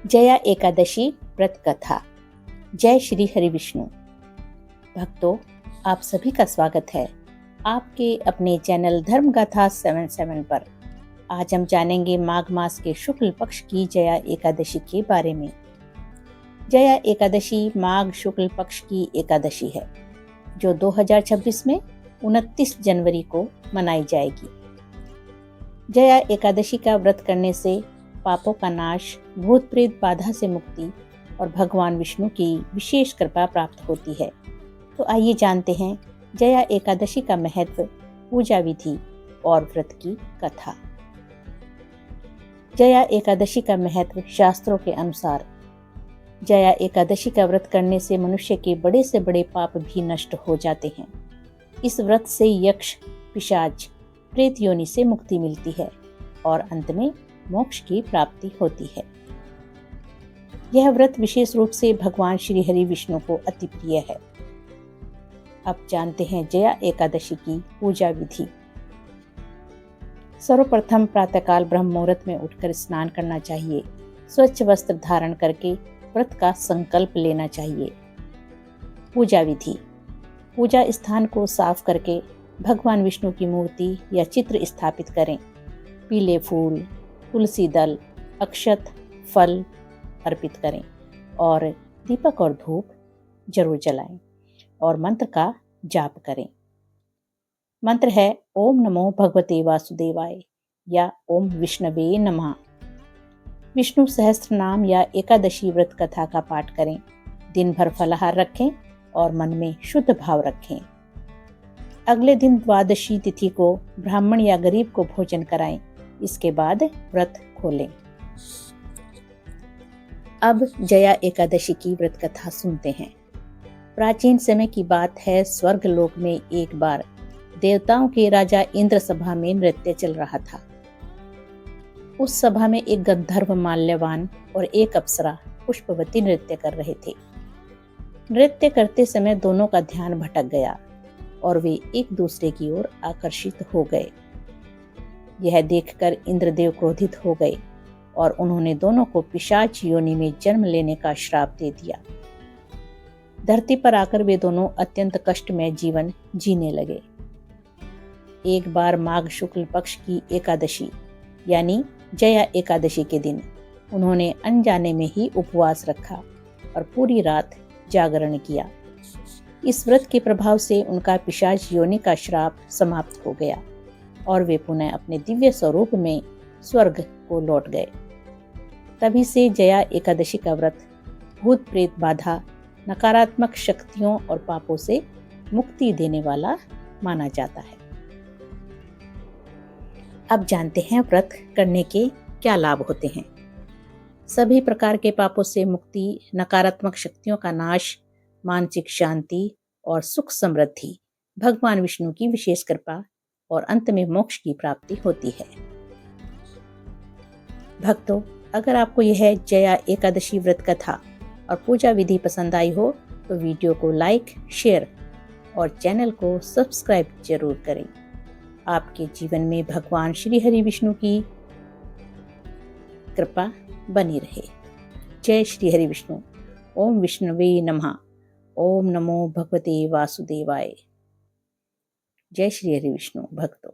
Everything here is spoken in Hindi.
जया एकादशी व्रत कथा। जय श्री हरि विष्णु। भक्तों, आप सभी का स्वागत है आपके अपने चैनल धर्म गाथा 77 पर। आज हम जानेंगे माघ मास के शुक्ल पक्ष की जया एकादशी के बारे में। जया एकादशी माघ शुक्ल पक्ष की एकादशी है जो 2026 में 29 जनवरी को मनाई जाएगी। जया एकादशी का व्रत करने से पापों का नाश, भूत प्रेत बाधा से मुक्ति और भगवान विष्णु की विशेष कृपा प्राप्त होती है। तो आइए जानते हैं जया एकादशी का महत्व, पूजा विधि और व्रत की कथा। जया एकादशी का महत्व शास्त्रों के अनुसार, जया एकादशी का व्रत करने से मनुष्य के बड़े से बड़े पाप भी नष्ट हो जाते हैं। इस व्रत से यक्ष, पिशाच, प्रेत योनि से मुक्ति मिलती है और अंत में मोक्ष की प्राप्ति होती है। यह व्रत विशेष रूप से भगवान श्री हरि विष्णु को अति प्रिय है। अब जानते हैं जया एकादशी की पूजा विधि। सर्वप्रथम प्रातःकाल ब्रह्म मुहूर्त में उठकर स्नान करना चाहिए। स्वच्छ वस्त्र धारण करके व्रत का संकल्प लेना चाहिए। पूजा विधि: पूजा स्थान को साफ करके भगवान विष्णु की मूर्ति या चित्र स्थापित करें। पीले फूल, तुलसी दल, अक्षत, फल अर्पित करें और दीपक और धूप जरूर जलाएं और मंत्र का जाप करें। मंत्र है ओम नमो भगवते वासुदेवाय या ओम विष्णवे नमः। विष्णु सहस्त्र नाम या एकादशी व्रत कथा का पाठ करें। दिन भर फलाहार रखें और मन में शुद्ध भाव रखें। अगले दिन द्वादशी तिथि को ब्राह्मण या गरीब को भोजन कराएं। इसके बाद व्रत खोलें। अब जया एकादशी की व्रत कथा सुनते हैं। प्राचीन समय की बात है, स्वर्ग लोक में एक बार देवताओं के राजा इंद्र सभा में नृत्य चल रहा था। उस सभा में एक गंधर्व माल्यवान और एक अप्सरा पुष्पवती नृत्य कर रहे थे। नृत्य करते समय दोनों का ध्यान भटक गया और वे एक दूसरे की ओर आकर्षित हो गए। यह देखकर इंद्रदेव क्रोधित हो गए और उन्होंने दोनों को पिशाच योनि में जन्म लेने का श्राप दे दिया। धरती पर आकर वे दोनों अत्यंत कष्टमय जीवन जीने लगे। एक बार माघ शुक्ल पक्ष की एकादशी यानी जया एकादशी के दिन उन्होंने अनजाने में ही उपवास रखा और पूरी रात जागरण किया। इस व्रत के प्रभाव से उनका पिशाच योनि का श्राप समाप्त हो गया और वे पुनः अपने दिव्य स्वरूप में स्वर्ग को लौट गए। तभी से जया एकादशी का व्रत भूत प्रेत बाधा, नकारात्मक शक्तियों और पापों से मुक्ति देने वाला माना जाता है। अब जानते हैं व्रत करने के क्या लाभ होते हैं। सभी प्रकार के पापों से मुक्ति, नकारात्मक शक्तियों का नाश, मानसिक शांति और सुख समृद्धि, भगवान विष्णु की विशेष कृपा और अंत में मोक्ष की प्राप्ति होती है। भक्तों, अगर आपको यह जया एकादशी व्रत कथा और पूजा विधि पसंद आई हो तो वीडियो को लाइक, शेयर और चैनल को सब्सक्राइब जरूर करें। आपके जीवन में भगवान श्री हरि विष्णु की कृपा बनी रहे। जय श्री हरि विष्णु। ओम विष्णवे नमः। ओम नमो भगवते वासुदेवाय। जय श्री हरि विष्णु। भक्तों।